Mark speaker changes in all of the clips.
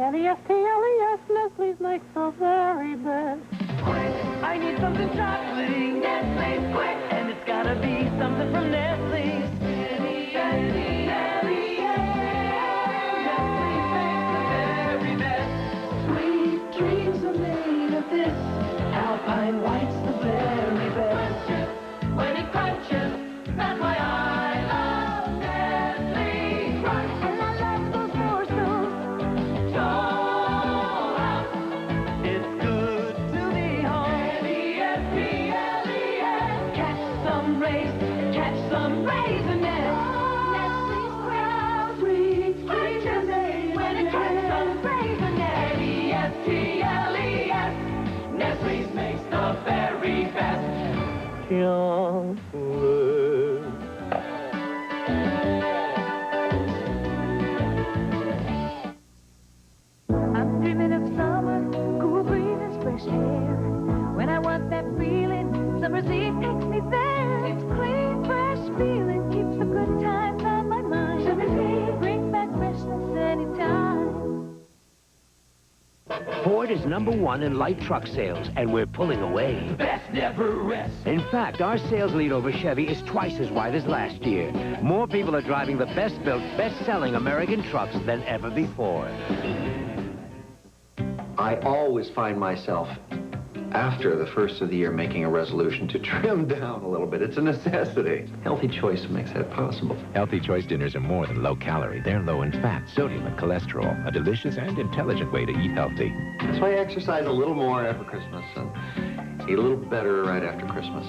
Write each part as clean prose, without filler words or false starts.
Speaker 1: N-E-S-T-L-E-S, Nestle's makes the very best.
Speaker 2: Quick, I need something chocolatey. Nestle's quick, and it's gotta be something from Nestle's. N-E-S-T-L-E-S. Nestle's makes the very best. Sweet dreams are made of this. Alpine White's the very best. Crunches, when it crunches, that's why I love Nestle Crunch. And I love those morsels. Dollhouse, it's good to be home. N-E-S-T-L-E-S. Catch some raisinets. Nestle's Crunch. Sweet crunches, when it catch some raisinets. N-E-S-T-L-E-S. Nestle's makes the very best.
Speaker 1: Chocolate.
Speaker 3: I'm dreaming of summer, cool breezes, fresh air. When I want that feeling, summer's eve takes me there. It's clean, fresh feeling, keeps the good times on my mind. Summer's eve brings back freshness anytime.
Speaker 4: Ford is #1 in light truck sales, and we're pulling away.
Speaker 2: Best never rests.
Speaker 4: In fact, our sales lead over Chevy is twice as wide as last year. More people are driving the best-built, best-selling American trucks than ever before.
Speaker 5: I always find myself, after the first of the year, making a resolution to trim down a little bit. It's a necessity. Healthy Choice makes that possible.
Speaker 6: Healthy Choice dinners are more than low-calorie. They're low in fat, sodium, and cholesterol. A delicious and intelligent way to eat healthy.
Speaker 5: That's why I exercise a little more after Christmas and eat a little better right after Christmas.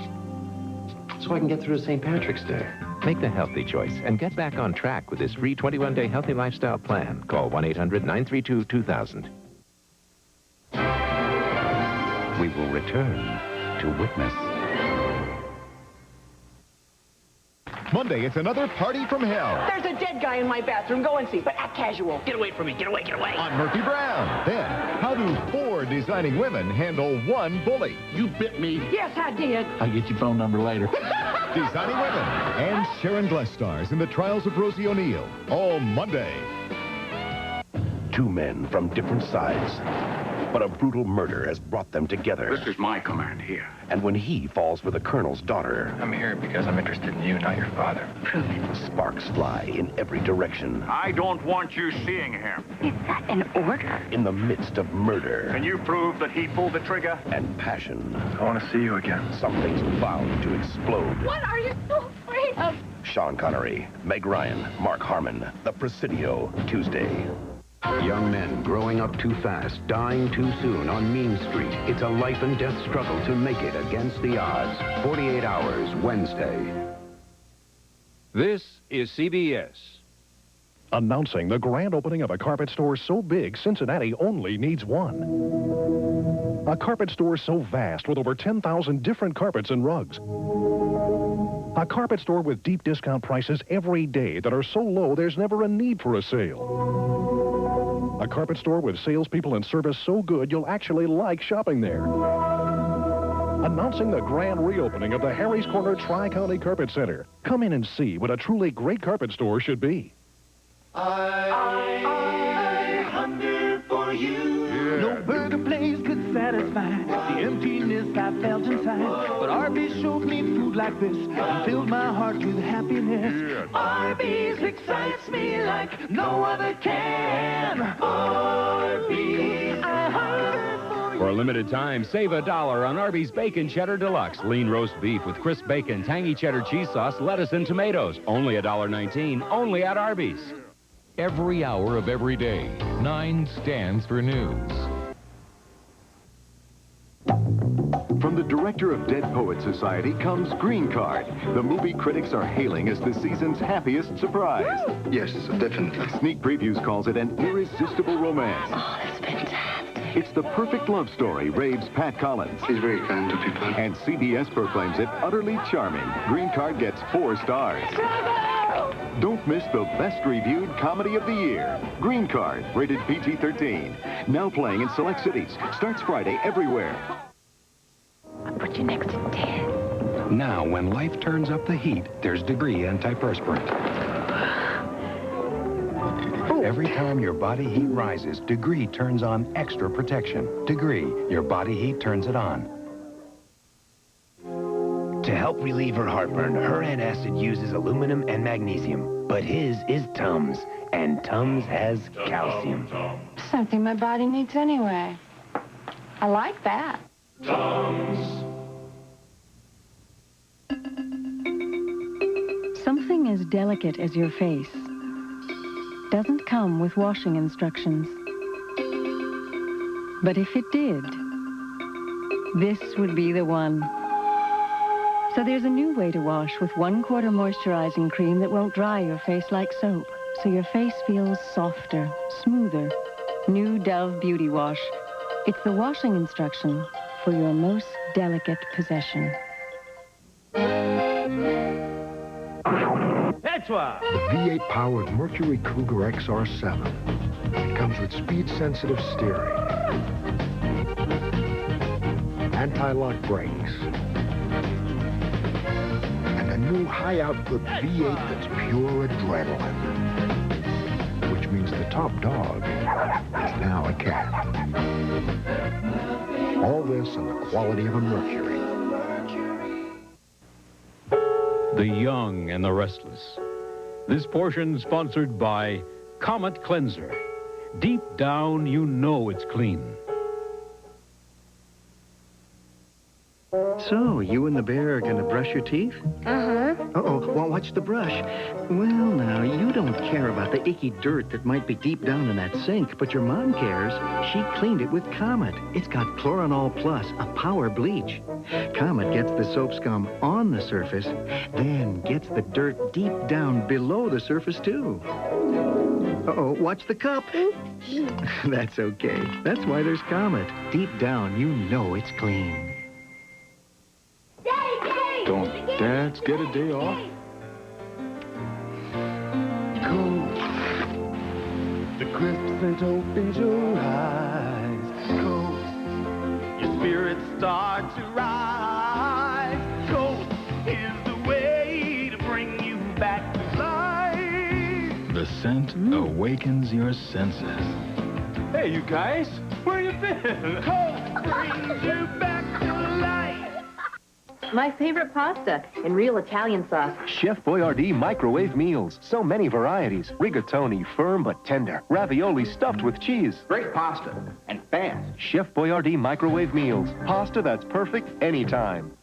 Speaker 5: So I can get through to St. Patrick's Day.
Speaker 6: Make the healthy choice and get back on track with this free 21-day healthy lifestyle plan. Call 1-800-932-2000.
Speaker 7: We will return to witness.
Speaker 8: Monday, it's another party from hell.
Speaker 9: There's a dead guy in my bathroom. Go and see, but act casual.
Speaker 4: Get away from me, get away, get away.
Speaker 8: On Murphy Brown. Then, how do 4 designing women handle 1 bully?
Speaker 10: You bit me.
Speaker 9: Yes, I did.
Speaker 10: I'll get your phone number later.
Speaker 8: Designing Women. And Sharon Gless stars in The Trials of Rosie O'Neill. All Monday.
Speaker 7: 2 men from different sides. But a brutal murder has brought them together.
Speaker 10: This is my command here.
Speaker 7: And when he falls for the colonel's daughter...
Speaker 11: I'm here because I'm interested in you, not your father.
Speaker 3: Prove it.
Speaker 7: Sparks fly in every direction.
Speaker 10: I don't want you seeing him.
Speaker 3: Is that an order?
Speaker 7: In the midst of murder...
Speaker 10: Can you prove that he pulled the trigger?
Speaker 7: ...and passion.
Speaker 11: I want to see you again.
Speaker 7: Something's bound to explode.
Speaker 3: What are you so afraid of?
Speaker 7: Sean Connery, Meg Ryan, Mark Harmon, The Presidio, Tuesday.
Speaker 12: Young men growing up too fast, dying too soon on Mean Street. It's a life and death struggle to make it against the odds. 48 Hours, Wednesday.
Speaker 13: This is CBS.
Speaker 8: Announcing the grand opening of a carpet store so big, Cincinnati only needs one. A carpet store so vast with over 10,000 different carpets and rugs. A carpet store with deep discount prices every day that are so low there's never a need for a sale. A carpet store with salespeople and service so good you'll actually like shopping there. Announcing the grand reopening of the Harry's Corner Tri-County Carpet Center. Come in and see what a truly great carpet store should be.
Speaker 2: I hunger for you.
Speaker 8: Yeah.
Speaker 2: No burger place could satisfy the emptiness I felt inside. But Arby's showed me food like this and filled my heart with happiness.
Speaker 8: Yeah.
Speaker 2: Arby's excites me like no other can. Arby's, I hunger for you.
Speaker 13: For a limited time, save $1 on Arby's Bacon Cheddar Deluxe. Lean roast beef with crisp bacon, tangy cheddar cheese sauce, lettuce, and tomatoes. Only $1.19, only at Arby's.
Speaker 14: Every hour of every day, 9 stands for news.
Speaker 8: From the director of Dead Poets Society comes Green Card. The movie critics are hailing as the season's happiest surprise.
Speaker 11: Woo! Yes, definitely.
Speaker 8: Sneak Previews calls it an irresistible romance.
Speaker 3: Oh, that's fantastic.
Speaker 8: It's the perfect love story, raves Pat Collins.
Speaker 11: He's very kind to people.
Speaker 8: And CBS proclaims it utterly charming. Green Card gets 4 stars. Don't miss the best reviewed comedy of the year. Green Card, rated PG-13. Now playing in select cities. Starts Friday everywhere.
Speaker 3: I'll put you next to Ted.
Speaker 7: Now, when life turns up the heat, there's Degree antiperspirant.
Speaker 15: Every time your body heat rises, Degree turns on extra protection. Degree, your body heat turns it on.
Speaker 16: To help relieve her heartburn, her antacid uses aluminum and magnesium. But his is Tums, and Tums has calcium.
Speaker 17: Something my body needs anyway. I like that.
Speaker 18: Something as delicate as your face doesn't come with washing instructions. But if it did, this would be the one. So there's a new way to wash with 1/4 moisturizing cream that won't dry your face like soap, so your face feels softer, smoother. New Dove Beauty Wash. It's the washing instruction for your most delicate possession.
Speaker 19: The V8-powered Mercury Cougar XR7. It comes with speed-sensitive steering, anti-lock brakes, and a new high-output V8 that's pure adrenaline. Which means the top dog is now a cat. All this in the quality of a Mercury.
Speaker 20: The young and the restless. This portion sponsored by Comet Cleanser. Deep down, you know it's clean.
Speaker 21: So, you and the bear are going to brush your teeth?
Speaker 17: Uh-huh.
Speaker 21: Uh-oh, well, watch the brush. Well, now, you don't care about the icky dirt that might be deep down in that sink, but your mom cares. She cleaned it with Comet. It's got Chloranol Plus, a power bleach. Comet gets the soap scum on the surface, then gets the dirt deep down below the surface, too. Uh-oh, watch the cup. That's okay. That's why there's Comet. Deep down, you know it's clean.
Speaker 11: Don't dads get a day off?
Speaker 2: Cold. The crisp scent opens your eyes. Cold. Your spirits start to rise. Cold is the way to bring you back to life.
Speaker 11: The scent awakens your senses.
Speaker 10: Hey, you guys, where you been?
Speaker 2: Cold brings you back to life.
Speaker 9: My favorite pasta in real Italian sauce.
Speaker 22: Chef Boyardee microwave meals. So many varieties. Rigatoni, firm but tender. Ravioli stuffed with cheese.
Speaker 10: Great pasta, and fast.
Speaker 22: Chef Boyardee microwave meals. Pasta that's perfect anytime.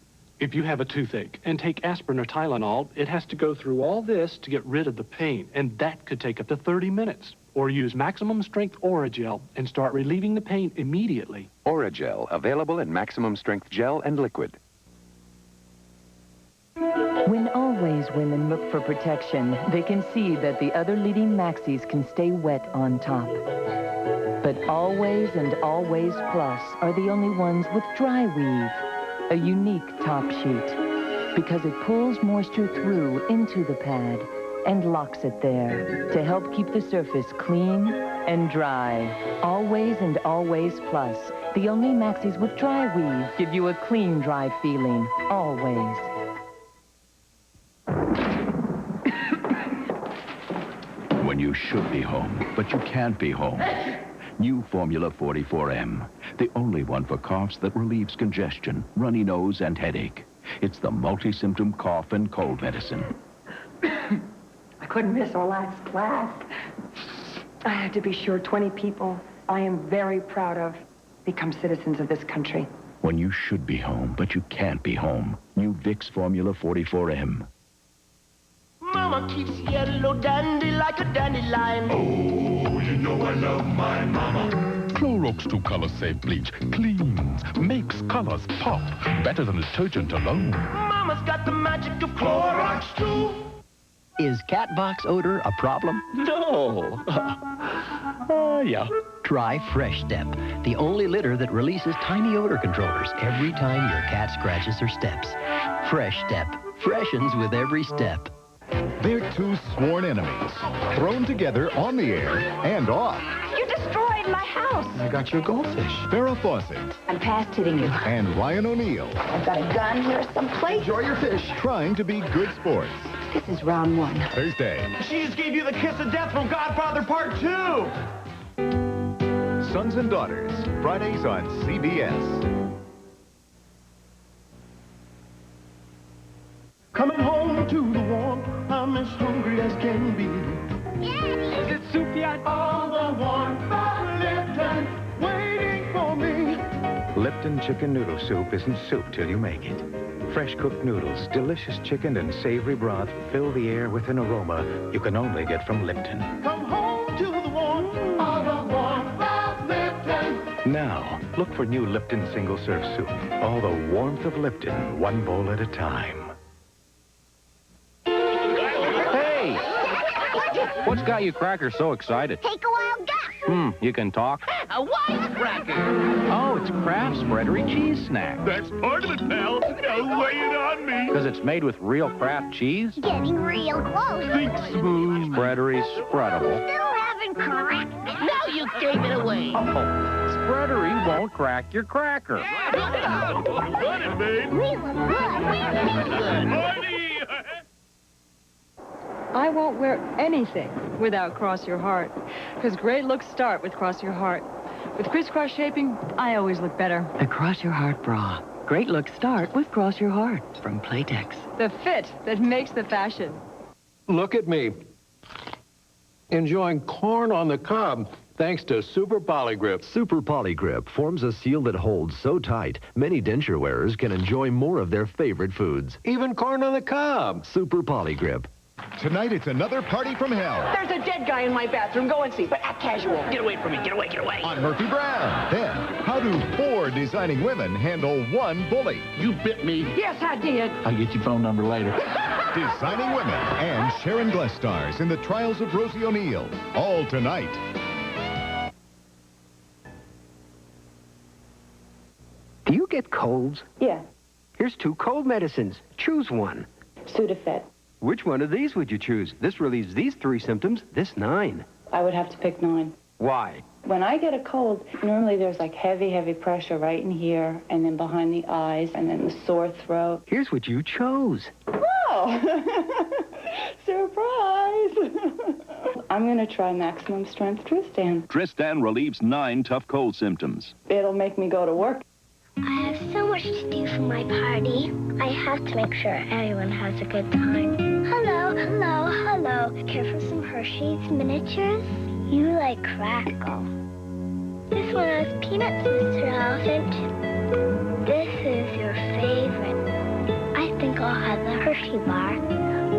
Speaker 23: If you have a toothache and take aspirin or Tylenol, it has to go through all this to get rid of the pain, and that could take up to 30 minutes. Or use maximum strength Oragel and start relieving the pain immediately.
Speaker 6: Oragel, available in maximum strength gel and liquid.
Speaker 24: When always women look for protection, they can see that the other leading maxis can stay wet on top. But Always and Always Plus are the only ones with dry weave, a unique top sheet, because it pulls moisture through into the pad and locks it there to help keep the surface clean and dry. Always and Always Plus, the only maxis with dry weave, give you a clean, dry feeling, always.
Speaker 25: When you should be home, but you can't be home. New Formula 44M, the only one for coughs that relieves congestion, runny nose, and headache. It's the multi-symptom cough and cold medicine.
Speaker 9: I couldn't miss our last class. I had to be sure 20 people I am very proud of become citizens of this country.
Speaker 25: When you should be home, but you can't be home. New Vicks Formula 44M.
Speaker 2: Mama keeps yellow dandy like a dandelion.
Speaker 7: Oh, you know I love my mama.
Speaker 26: Clorox 2-Color Safe Bleach cleans, makes colors pop. Better than detergent alone.
Speaker 2: Mama's got the magic of Clorox too.
Speaker 27: Is cat box odor a problem?
Speaker 23: No. Yeah.
Speaker 27: Try Fresh Step, the only litter that releases tiny odor controllers every time your cat scratches her steps. Fresh Step freshens with every step.
Speaker 28: They're two sworn enemies, thrown together on the air and off.
Speaker 2: You
Speaker 9: destroyed my house.
Speaker 19: I got your goldfish. Farrah Fawcett.
Speaker 9: I'm past hitting you.
Speaker 19: And Ryan O'Neal.
Speaker 9: I've got a gun here someplace.
Speaker 19: Enjoy your fish. Trying to be good sports.
Speaker 9: This is round one.
Speaker 19: Thursday.
Speaker 10: She just gave you the kiss of death from Godfather Part 2.
Speaker 19: Sons and Daughters. Fridays on CBS.
Speaker 2: Coming home to the warm, I'm as hungry as can be.
Speaker 10: Is it soup yet?
Speaker 2: All the warmth of Lipton waiting for me.
Speaker 15: Lipton chicken noodle soup isn't soup till you make it. Fresh cooked noodles, delicious chicken and savory broth fill the air with an aroma you can only get from Lipton.
Speaker 2: Come home to the warmth, all the warmth of Lipton.
Speaker 15: Now, look for new Lipton single-serve soup. All the warmth of Lipton, one bowl at a time.
Speaker 1: Hey! What's got you crackers so excited?
Speaker 4: Take a wild guess.
Speaker 1: You can talk?
Speaker 4: A wisecracker.
Speaker 1: Oh, it's Kraft's Breadery Cheese Snack.
Speaker 2: That's part of it, pal. Now lay it on me.
Speaker 1: Because it's made with real Kraft cheese?
Speaker 4: Getting real close.
Speaker 2: Think smooth.
Speaker 1: Breadery Spreadable.
Speaker 4: Still haven't cracked. Now you gave it away.
Speaker 1: Oh, Spreadery won't crack your cracker.
Speaker 2: Got it, babe.
Speaker 4: We look good. We look good.
Speaker 18: I won't wear anything without Cross Your Heart, because great looks start with Cross Your Heart. With crisscross shaping, I always look better.
Speaker 21: The Cross Your Heart bra. Great looks start with Cross Your Heart from Playtex.
Speaker 18: The fit that makes the fashion.
Speaker 5: Look at me. Enjoying corn on the cob, thanks to Super Polygrip.
Speaker 8: Super Polygrip forms a seal that holds so tight, many denture wearers can enjoy more of their favorite foods.
Speaker 5: Even corn on the cob.
Speaker 8: Super Polygrip.
Speaker 19: Tonight, it's another party from hell.
Speaker 9: There's a dead guy in my bathroom. Go and see, but act casual.
Speaker 10: Get away from me. Get away. Get away.
Speaker 19: On Murphy Brown. Then, how do 4 designing women handle 1 bully?
Speaker 10: You bit me.
Speaker 9: Yes, I did.
Speaker 8: I'll get your phone number later.
Speaker 19: Designing Women and Sharon Gless stars in The Trials of Rosie O'Neill. All tonight.
Speaker 12: Do you get colds?
Speaker 9: Yeah.
Speaker 12: Here's 2 cold medicines. Choose one.
Speaker 9: Sudafed.
Speaker 12: Which one of these would you choose? This relieves these 3 symptoms, this 9.
Speaker 13: I would have to pick 9.
Speaker 12: Why?
Speaker 13: When I get a cold, normally there's like heavy pressure right in here, and then behind the eyes, and then the sore throat.
Speaker 12: Here's what you chose.
Speaker 13: Oh! Surprise! I'm going to try Maximum Strength Tristan.
Speaker 25: Tristan relieves 9 tough cold symptoms.
Speaker 13: It'll make me go to work.
Speaker 4: I have so much to do for my party. I have to make sure everyone has a good time. Hello, hello, hello. Care for some Hershey's miniatures? You like crackle. This one has peanuts, Mr. Elephant. This is your favorite. I think I'll have the Hershey bar.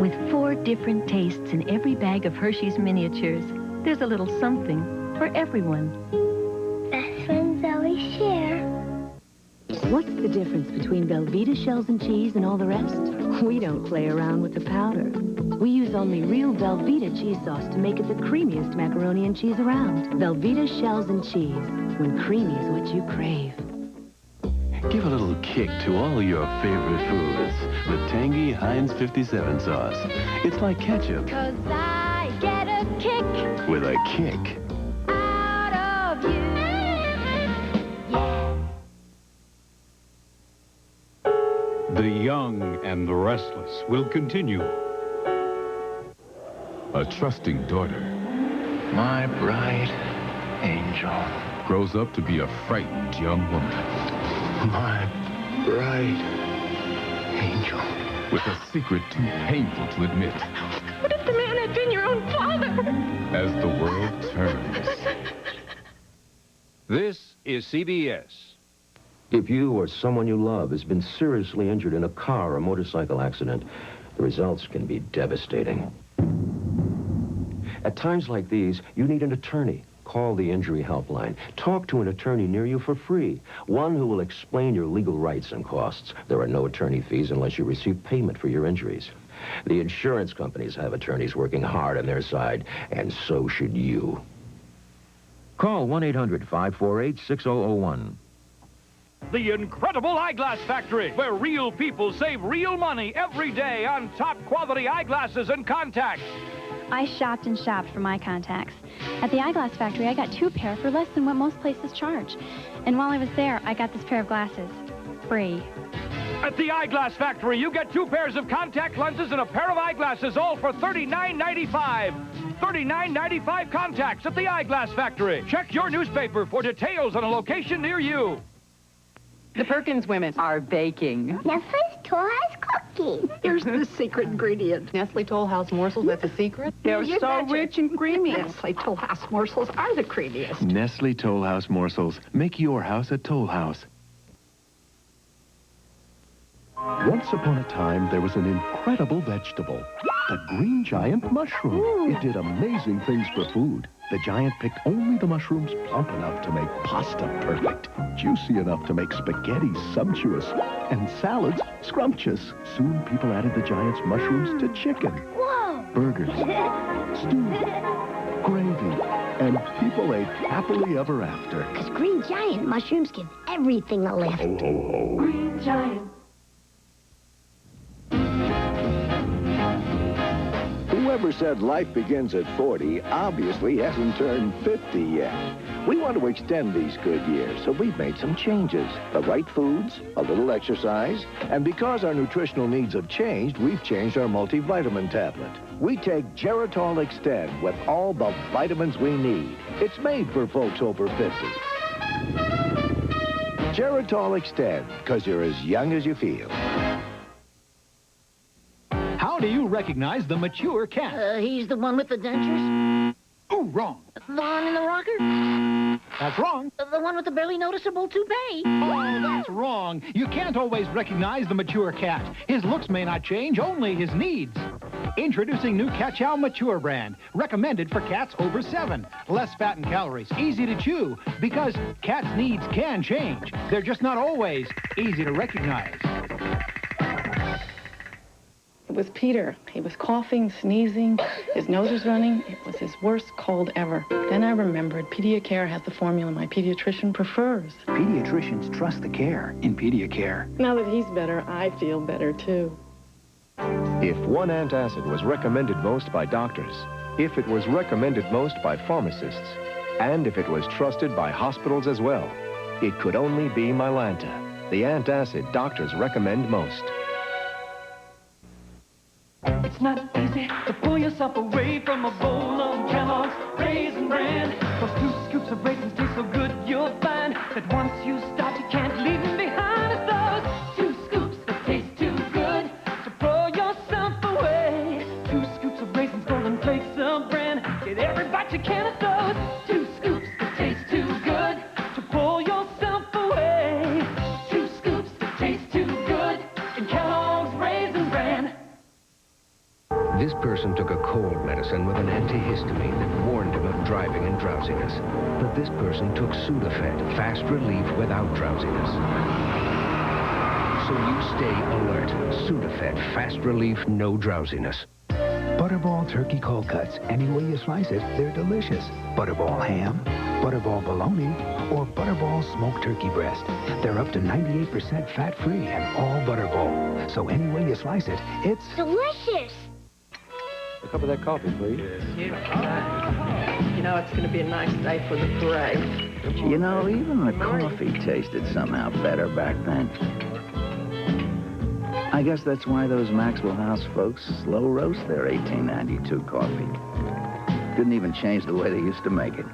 Speaker 14: With 4 different tastes in every bag of Hershey's miniatures, there's a little something for everyone.
Speaker 4: Best friends always share.
Speaker 14: What's the difference between Velveeta shells and cheese and all the rest? We don't play around with the powder. We use only real Velveeta cheese sauce to make it the creamiest macaroni and cheese around. Velveeta shells and cheese, when creamy is what you crave.
Speaker 25: Give a little kick to all your favorite foods with tangy Heinz 57 sauce. It's like ketchup
Speaker 3: 'Cause I get a kick
Speaker 25: with a kick.
Speaker 3: out of you.
Speaker 20: The Young and the Restless will continue.
Speaker 26: A trusting daughter.
Speaker 25: My bright angel.
Speaker 26: Grows up to be a frightened young woman.
Speaker 25: My bright angel.
Speaker 26: With a secret too painful to admit.
Speaker 9: What if the man had been your own father?
Speaker 26: As the world turns.
Speaker 20: This is CBS.
Speaker 28: If you or someone you love has been seriously injured in a car or motorcycle accident, the results can be devastating. At times like these, you need an attorney. Call the Injury Helpline. Talk to an attorney near you for free. One who will explain your legal rights and costs. There are no attorney fees unless you receive payment for your injuries. The insurance companies have attorneys working hard on their side, and so should you. Call 1-800-548-6001.
Speaker 20: The incredible eyeglass factory, where real people save real money every day on top quality eyeglasses and contacts.
Speaker 6: I shopped and shopped for my contacts. At the eyeglass factory, I got 2 pair for less than what most places charge. And while I was there, I got this pair of glasses. Free.
Speaker 1: At the Eyeglass Factory, you get 2 pairs of contact lenses and a pair of eyeglasses, all for $39.95. $39.95 contacts at the Eyeglass Factory. Check your newspaper for details on a location near you.
Speaker 9: The Perkins women are baking.
Speaker 4: Nestle's Toll House cookies.
Speaker 9: Here's the secret ingredient. Nestle Toll House morsels, that's a secret? They're so rich and creamy. Nestle Toll House morsels are the creamiest.
Speaker 15: Nestle Toll House morsels. Make your house a Toll House.
Speaker 19: Once upon a time, there was an incredible vegetable, the green giant mushroom. It did amazing things for food. The giant picked only the mushrooms plump enough to make pasta perfect, juicy enough to make spaghetti sumptuous, and salads scrumptious. Soon people added the giant's mushrooms to chicken, burgers, stew, gravy, and people ate happily ever after.
Speaker 4: Because green giant mushrooms give everything a lift.
Speaker 19: Ho, ho, ho.
Speaker 2: Green giant.
Speaker 19: Whoever said life begins at 40 obviously hasn't turned 50 yet. We want to extend these good years, so we've made some changes. The right foods, a little exercise, and because our nutritional needs have changed, we've changed our multivitamin tablet. We take Geritol Extend with all the vitamins we need. It's made for folks over 50. Geritol Extend, because you're as young as you feel.
Speaker 7: How do you recognize the mature cat?
Speaker 11: He's the one with the dentures.
Speaker 7: Oh, wrong.
Speaker 11: The one in the rocker.
Speaker 7: That's wrong.
Speaker 11: The one with the barely noticeable toupee.
Speaker 7: Oh, that's wrong. You can't always recognize the mature cat. His looks may not change, only his needs. Introducing new Cat Chow Mature brand, recommended for cats over 7. Less fat and calories, easy to chew, because cats' needs can change. They're just not always easy to recognize.
Speaker 13: It was Peter. He was coughing, sneezing, his nose was running. It was his worst cold ever. Then I remembered Pediacare has the formula my pediatrician prefers.
Speaker 21: Pediatricians trust the care in Pediacare.
Speaker 13: Now that he's better, I feel better too.
Speaker 28: If one antacid was recommended most by doctors, if it was recommended most by pharmacists, and if it was trusted by hospitals as well, it could only be Mylanta, the antacid doctors recommend most.
Speaker 2: It's not easy to pull yourself away from a bowl of Kellogg's Raisin Bran. Those 2 scoops of raisins taste so good, you'll find that once you start, you can't leave them behind. It's those 2 scoops that taste too good to throw yourself away. 2 scoops of raisins, golden flakes of bran. Get every bite you can of those 2 scoops that taste too good to pull yourself away. 2 scoops that taste too good in Kellogg's Raisin Bran.
Speaker 28: This person took a cold medicine with an antihistamine that warned him of driving and drowsiness. But this person took Sudafed, fast relief without drowsiness. So you stay alert. Sudafed, fast relief, no drowsiness.
Speaker 21: Butterball turkey cold cuts. Any way you slice it, they're delicious. Butterball ham, Butterball bologna, or Butterball smoked turkey breast. They're up to 98% fat-free and all Butterball. So any way you slice it, it's
Speaker 4: delicious.
Speaker 28: A cup of that coffee, please.
Speaker 9: You know, it's going to be a nice day for the parade.
Speaker 16: You know, even the coffee tasted somehow better back then. I guess that's why those Maxwell House folks slow roast their 1892 coffee. Didn't even change the way they used to make it.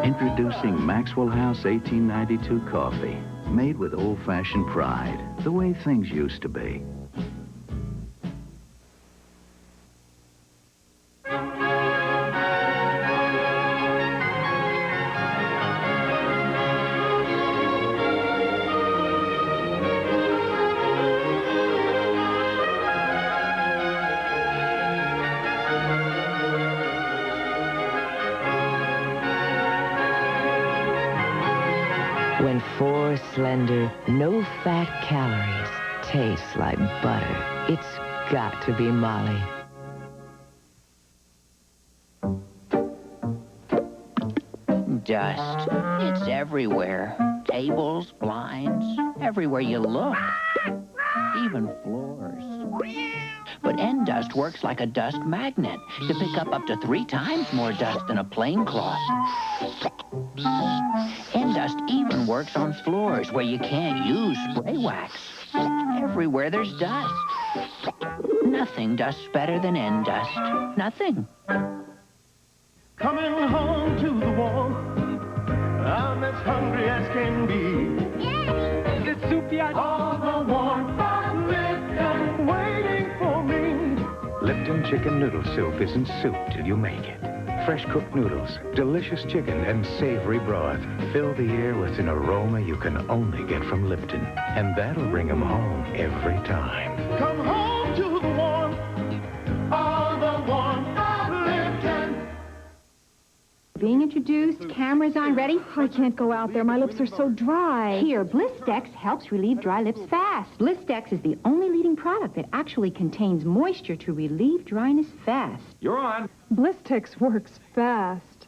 Speaker 16: Introducing Maxwell House 1892 coffee, made with old-fashioned pride, the way things used to be.
Speaker 17: When 4 slender, no-fat calories taste like butter, it's got to be Molly.
Speaker 11: Dust. It's everywhere. Tables, blinds, everywhere you look. Even floors. But end dust works like a dust magnet to pick up to 3 times more dust than a plain cloth. End dust even works on floors where you can't use spray wax. Everywhere there's dust. Nothing dusts better than end dust. Nothing.
Speaker 2: Coming home to the warm, I'm as hungry as can be. Daddy! Is it soup yet? All the warmth of Lipton waiting for me.
Speaker 15: Lipton chicken noodle soup isn't soup till you make it. Fresh cooked noodles, delicious chicken, and savory broth fill the air with an aroma you can only get from Lipton. And that'll bring 'em home every time.
Speaker 2: Come home to the warmth, all the warmth of Lipton.
Speaker 5: Being introduced, cameras on, ready? I can't go out there. My lips are so dry. Here, Blistex helps relieve dry lips fast. Blistex is the only leading product that actually contains moisture to relieve dryness fast.
Speaker 1: You're on.
Speaker 5: Blistex works fast.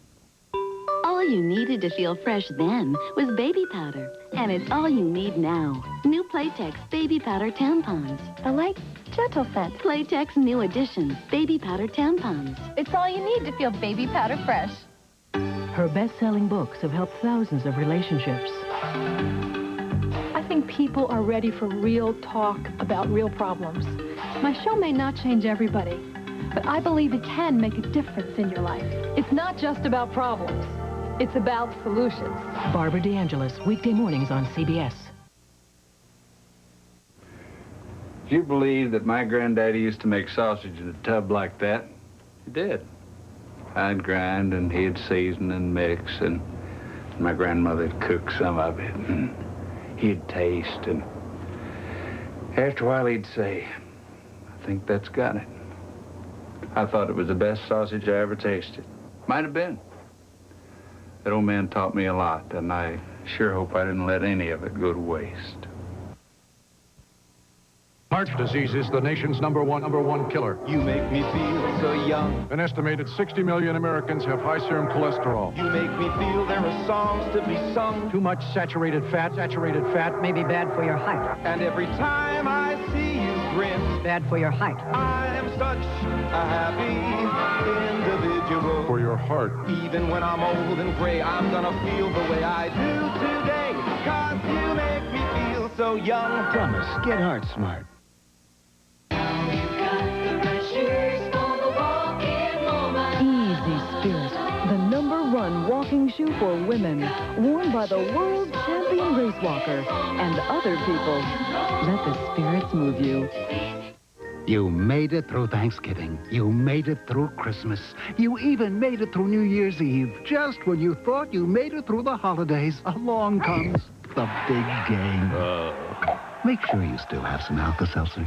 Speaker 8: All you needed to feel fresh then was baby powder. And it's all you need now. New Playtex Baby Powder Tampons. A light, gentle scent. Playtex New Edition Baby Powder Tampons.
Speaker 6: It's all you need to feel baby powder fresh.
Speaker 14: Her best-selling books have helped thousands of relationships.
Speaker 5: I think people are ready for real talk about real problems. My show may not change everybody, but I believe it can make a difference in your life. It's not just about problems. It's about solutions.
Speaker 14: Barbara DeAngelis, weekday mornings on CBS.
Speaker 10: Do you believe that my granddaddy used to make sausage in a tub like that? He did. I'd grind and he'd season and mix, and my grandmother'd cook some of it, and he'd taste, and after a while he'd say, I think that's got it. I thought it was the best sausage I ever tasted. Might have been. That old man taught me a lot, and I sure hope I didn't let any of it go to waste.
Speaker 18: Heart disease is the nation's number one killer.
Speaker 2: You make me feel so young.
Speaker 18: An estimated 60 million Americans have high serum cholesterol.
Speaker 2: You make me feel there are songs to be sung.
Speaker 7: Too much saturated fat may be bad for your height.
Speaker 2: And every time I see you grin,
Speaker 7: Bad for your height.
Speaker 2: I am such a happy individual.
Speaker 18: For your heart.
Speaker 2: Even when I'm old and gray, I'm gonna feel the way I do today. 'Cause you make me feel so young.
Speaker 21: Promise, get heart smart.
Speaker 14: Easy Spirit, the #1 walking shoe for women, worn by the world champion race walker and other people. Let the spirits move you.
Speaker 21: You made it through Thanksgiving. You made it through Christmas. You even made it through New Year's Eve. Just when you thought you made it through the holidays, along comes the big game. Make sure you still have some Alka-Seltzer.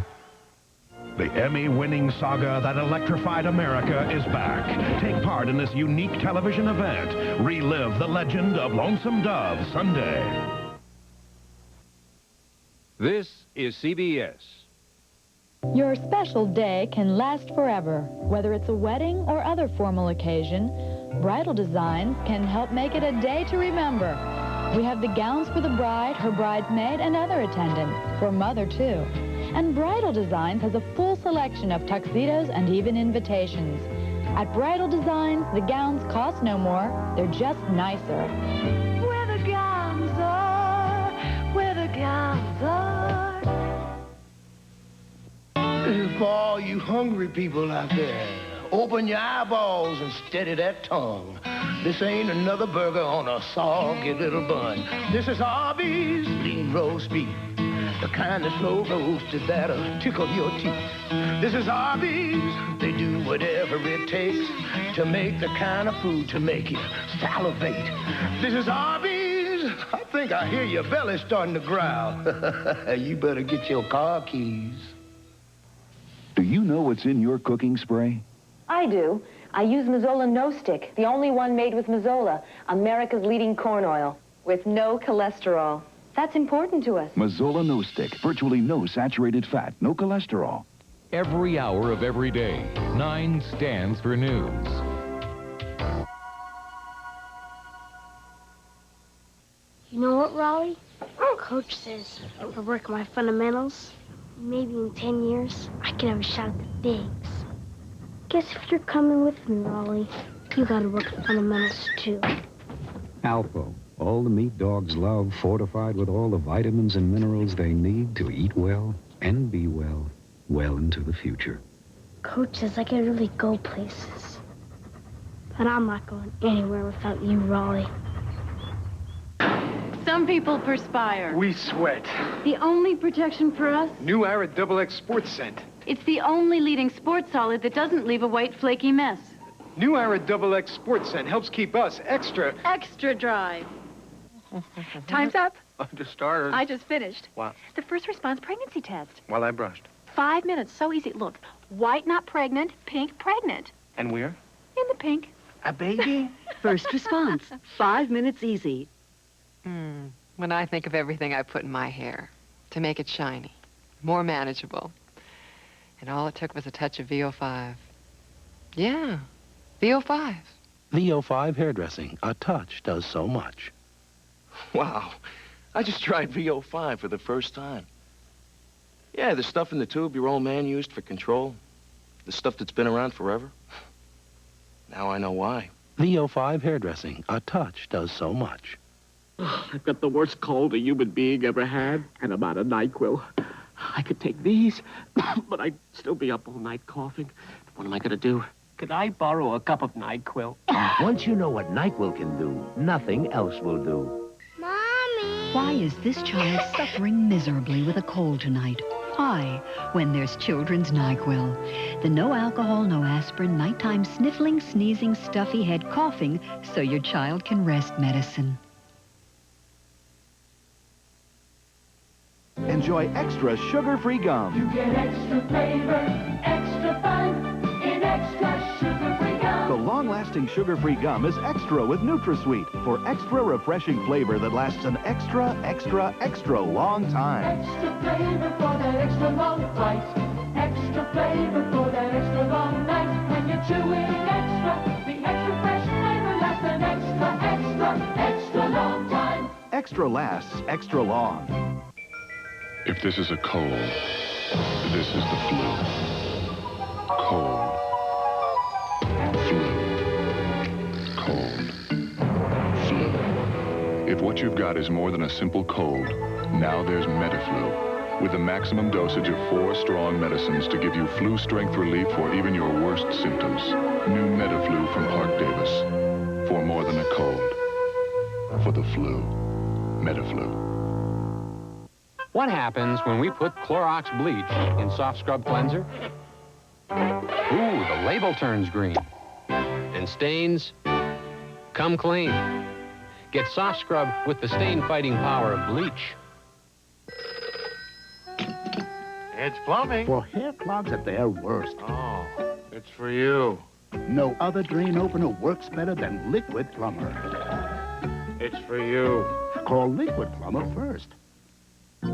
Speaker 22: The Emmy-winning saga that electrified America is back. Take part in this unique television event. Relive the legend of Lonesome Dove Sunday.
Speaker 1: This is CBS.
Speaker 23: Your special day can last forever. Whether it's a wedding or other formal occasion, Bridal Designs can help make it a day to remember. We have the gowns for the bride, her bridesmaid, and other attendants. For mother, too. And Bridal Designs has a full selection of tuxedos and even invitations. At Bridal Designs, the gowns cost no more. They're just nicer.
Speaker 3: Where the gowns are, where the gowns are.
Speaker 24: For all you hungry people out there, open your eyeballs and steady that tongue. This ain't another burger on a soggy little bun. This is Arby's lean roast beef. The kind of slow roasted that'll tickle your teeth. This is Arby's. They do whatever it takes to make the kind of food to make you salivate. This is Arby's. I think I hear your belly starting to growl. You better get your car keys.
Speaker 25: Do you know what's in your cooking spray?
Speaker 27: I do. I use Mazola No Stick, the only one made with Mazola, America's leading corn oil, with no cholesterol. That's important to us.
Speaker 25: Mazola No Stick, virtually no saturated fat, no cholesterol.
Speaker 29: Every hour of every day, 9 stands for news.
Speaker 4: You know what, Raleigh? Coach says I work my fundamentals Maybe in 10 years, I can have a shot at the bigs. Guess if you're coming with me, Raleigh, you gotta work the fundamentals, too.
Speaker 9: Alpo, all the meat dogs love, fortified with all the vitamins and minerals they need to eat well and be well, well into the future.
Speaker 4: Coach says I can really go places. But I'm not going anywhere without you, Raleigh.
Speaker 5: Some people perspire.
Speaker 12: We sweat.
Speaker 5: The only protection for us?
Speaker 12: New Arid XX Sports Scent.
Speaker 5: It's the only leading sports solid that doesn't leave a white, flaky mess.
Speaker 12: New Arid XX Sports Scent helps keep us extra
Speaker 5: dry. Time's up.
Speaker 12: I just started.
Speaker 5: I just finished.
Speaker 12: Wow.
Speaker 5: The first response pregnancy test.
Speaker 12: While I brushed.
Speaker 5: 5 minutes, so easy. Look, white not pregnant, pink pregnant.
Speaker 12: And where?
Speaker 5: In the pink.
Speaker 12: A baby?
Speaker 14: First response. 5 minutes easy.
Speaker 13: When I think of everything I put in my hair to make it shiny, more manageable, and all it took was a touch of VO5. Yeah, VO5.
Speaker 16: VO5 hairdressing. A touch does so much.
Speaker 17: Wow. I just tried VO5 for the first time. Yeah, the stuff in the tube your old man used for control. The stuff that's been around forever. Now I know why.
Speaker 16: VO5 hairdressing. A touch does so much.
Speaker 19: I've got the worst cold a human being ever had, and I'm out of NyQuil. I could take these, but I'd still be up all night coughing. What am I going to do? Could I borrow a cup of NyQuil?
Speaker 20: Once you know what NyQuil can do, nothing else will do.
Speaker 4: Mommy!
Speaker 26: Why is this child suffering miserably with a cold tonight? Why, when there's children's NyQuil, the no alcohol, no aspirin, nighttime sniffling, sneezing, stuffy head coughing, so your child can rest medicine.
Speaker 28: Enjoy extra sugar-free gum.
Speaker 2: You get extra flavor, extra fun in extra sugar-free gum.
Speaker 28: The long-lasting sugar-free gum is extra with NutraSweet for extra refreshing flavor that lasts an extra, extra, extra long time.
Speaker 2: Extra flavor for that extra long flight. Extra flavor for that extra long night. When you're chewing extra, the extra fresh flavor lasts an extra, extra, extra long time.
Speaker 28: Extra lasts extra long.
Speaker 18: If this is a cold, this is the flu. Cold. Flu. Cold. Flu. If what you've got is more than a simple cold, now there's Metaflu, with a maximum dosage of 4 strong medicines to give you flu-strength relief for even your worst symptoms. New Metaflu from Parke-Davis. For more than a cold. For the flu. Metaflu.
Speaker 30: What happens when we put Clorox bleach in soft scrub cleanser? Ooh, the label turns green. And stains come clean. Get soft scrub with the stain-fighting power of bleach.
Speaker 31: It's plumbing.
Speaker 19: For hair clogs at their worst.
Speaker 31: Oh, it's for you.
Speaker 19: No other drain opener works better than Liquid Plumber.
Speaker 31: It's for you.
Speaker 19: Call Liquid Plumber first.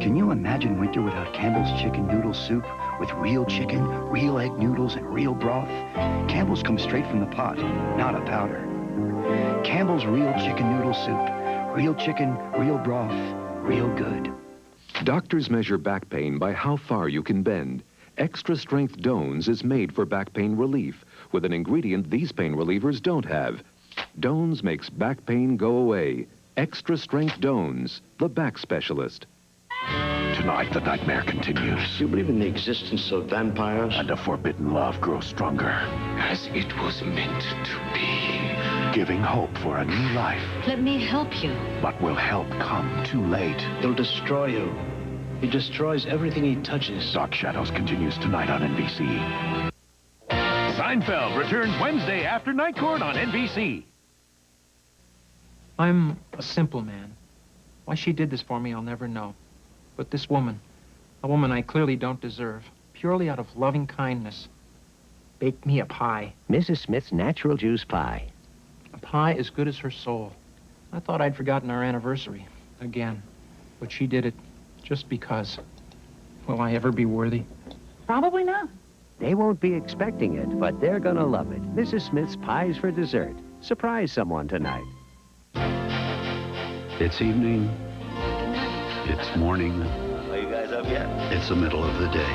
Speaker 21: Can you imagine winter without Campbell's chicken noodle soup with real chicken, real egg noodles, and real broth? Campbell's comes straight from the pot, not a powder. Campbell's real chicken noodle soup. Real chicken, real broth, real good.
Speaker 32: Doctors measure back pain by how far you can bend. Extra Strength Dones is made for back pain relief with an ingredient these pain relievers don't have. Dones makes back pain go away. Extra Strength Dones, the back specialist.
Speaker 22: Tonight, the nightmare continues.
Speaker 17: Do you believe in the existence of vampires?
Speaker 22: And a forbidden love grows stronger.
Speaker 19: As it was meant to be.
Speaker 22: Giving hope for a new life.
Speaker 26: Let me help you.
Speaker 22: But will help come too late?
Speaker 17: He'll destroy you. He destroys everything he touches.
Speaker 22: Dark Shadows continues tonight on NBC.
Speaker 33: Seinfeld returns Wednesday after Night Court on NBC.
Speaker 34: I'm a simple man. Why she did this for me, I'll never know. But this woman, a woman I clearly don't deserve, purely out of loving kindness, baked me a pie.
Speaker 19: Mrs. Smith's natural juice pie.
Speaker 34: A pie as good as her soul. I thought I'd forgotten our anniversary again. But she did it just because. Will I ever be worthy?
Speaker 19: Probably not. They won't be expecting it, but they're gonna love it. Mrs. Smith's Pies for Dessert. Surprise someone tonight.
Speaker 9: It's evening. It's morning.
Speaker 21: guys up yet? It's the middle of the day.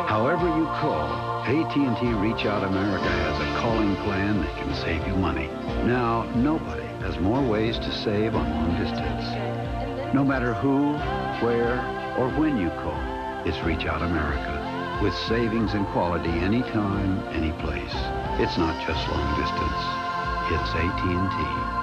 Speaker 21: However you call, AT&T Reach Out America has a calling plan that can save you money. Now, nobody has more ways to save on long distance. No matter who, where, or when you call, it's Reach Out America. With savings and quality anytime, any place. It's not just long distance. It's AT&T.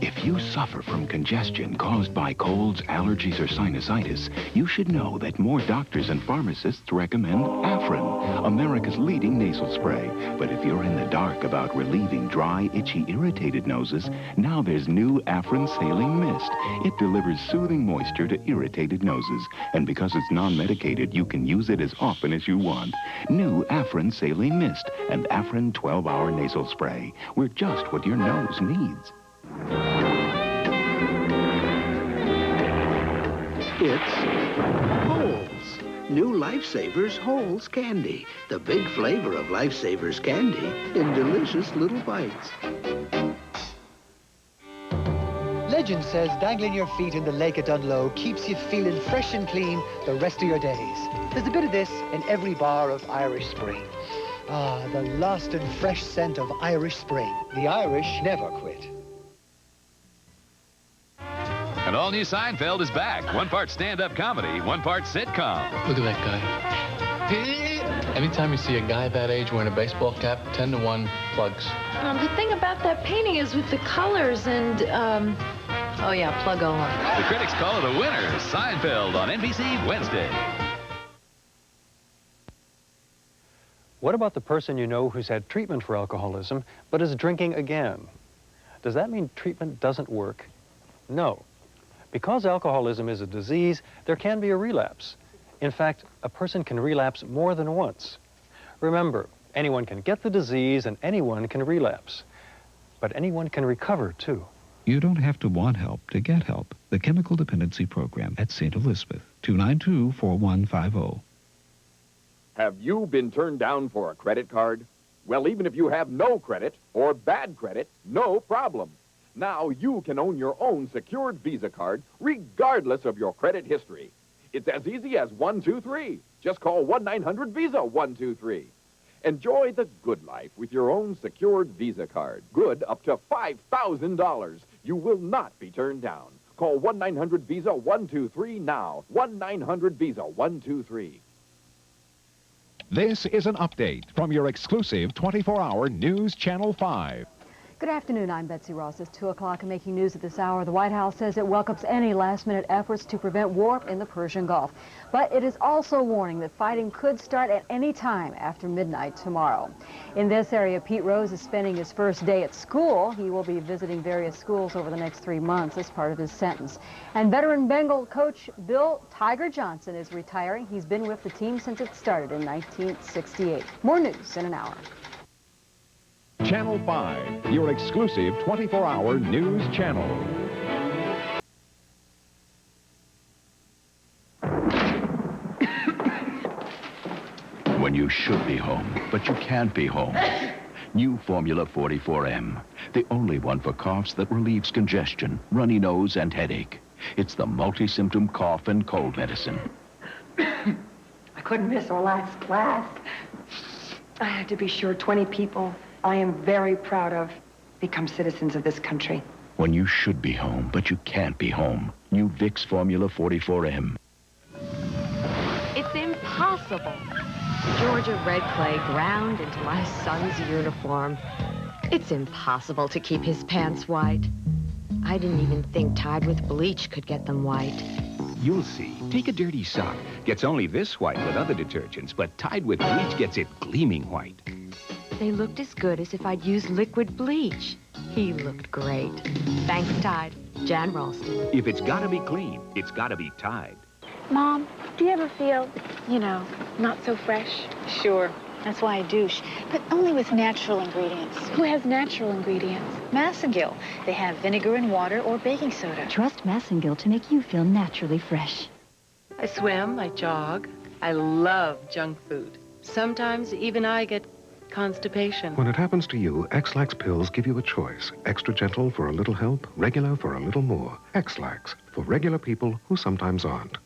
Speaker 1: If you suffer from congestion caused by colds, allergies, or sinusitis, you should know that more doctors and pharmacists recommend Afrin, America's leading nasal spray. But if you're in the dark about relieving dry, itchy, irritated noses, now there's new Afrin Saline Mist. It delivers soothing moisture to irritated noses. And because it's non-medicated, you can use it as often as you want. New Afrin Saline Mist and Afrin 12-hour nasal spray. We're just what your nose needs.
Speaker 21: It's Holes. New Lifesavers Holes candy. The big flavor of Lifesavers candy in delicious little bites.
Speaker 3: Legend says dangling your feet in the lake at Dunlow keeps you feeling fresh and clean the rest of your days. There's a bit of this in every bar of Irish Spring. Ah, the lost and fresh scent of Irish Spring. The Irish never quit.
Speaker 5: An all-new Seinfeld is back. One part stand-up comedy, one part sitcom.
Speaker 6: Look at that guy. Anytime you see a guy that age wearing a baseball cap, 10 to 1 plugs.
Speaker 7: The thing about that painting is with the colors and, oh yeah, plug on.
Speaker 5: The critics call it a winner. Seinfeld on NBC Wednesday.
Speaker 8: What about the person you know who's had treatment for alcoholism but is drinking again? Does that mean treatment doesn't work? No. Because alcoholism is a disease, there can be a relapse. In fact, a person can relapse more than once. Remember, anyone can get the disease and anyone can relapse. But anyone can recover, too.
Speaker 10: You don't have to want help to get help. The Chemical Dependency Program at St. Elizabeth, 292-4150.
Speaker 11: Have you been turned down for a credit card? Well, even if you have no credit or bad credit, no problem. Now you can own your own secured Visa card regardless of your credit history. It's as easy as 123. Just call 1-900-VISA-123. Enjoy the good life with your own secured Visa card. Good up to $5,000. You will not be turned down. Call 1-900-VISA-123 now. 1-900-VISA-123.
Speaker 15: This is an update from your exclusive 24-hour News Channel 5.
Speaker 23: Good afternoon, I'm Betsy Ross. It's 2 o'clock and making news at this hour. The White House says it welcomes any last-minute efforts to prevent war in the Persian Gulf. But it is also warning that fighting could start at any time after midnight tomorrow. In this area, Pete Rose is spending his first day at school. He will be visiting various schools over the next 3 months as part of his sentence. And veteran Bengal coach Bill Tiger Johnson is retiring. He's been with the team since it started in 1968. More news in an hour.
Speaker 15: Channel 5, your exclusive 24-hour news channel.
Speaker 24: When you should be home, but you can't be home. New Formula 44M, the only one for coughs that relieves congestion, runny nose, and headache. It's the multi-symptom cough and cold medicine.
Speaker 25: I couldn't miss our last class. I had to be sure 20 people I am very proud of become citizens of this country.
Speaker 24: When you should be home, but you can't be home. New Vicks Formula 44M.
Speaker 27: It's impossible. Georgia red clay ground into my son's uniform. It's impossible to keep his pants white. I didn't even think Tide with bleach could get them white.
Speaker 29: You'll see. Take a dirty sock. Gets only this white with other detergents, but Tide with bleach gets it gleaming white.
Speaker 27: They looked as good as if I'd used liquid bleach. He looked great. Thanks, Tide. Jan Ralston.
Speaker 29: If it's gotta be clean, it's gotta be Tide.
Speaker 35: Mom, do you ever feel, not so fresh? Sure. That's why I douche. But only with natural ingredients. Who has natural ingredients? Massengill. They have vinegar and water or baking soda.
Speaker 26: Trust Massengill to make you feel naturally fresh.
Speaker 36: I swim, I jog. I love junk food. Sometimes even I get constipation.
Speaker 37: When it happens to you, X-Lax pills give you a choice. Extra gentle for a little help, regular for a little more. X-Lax, for regular people who sometimes aren't.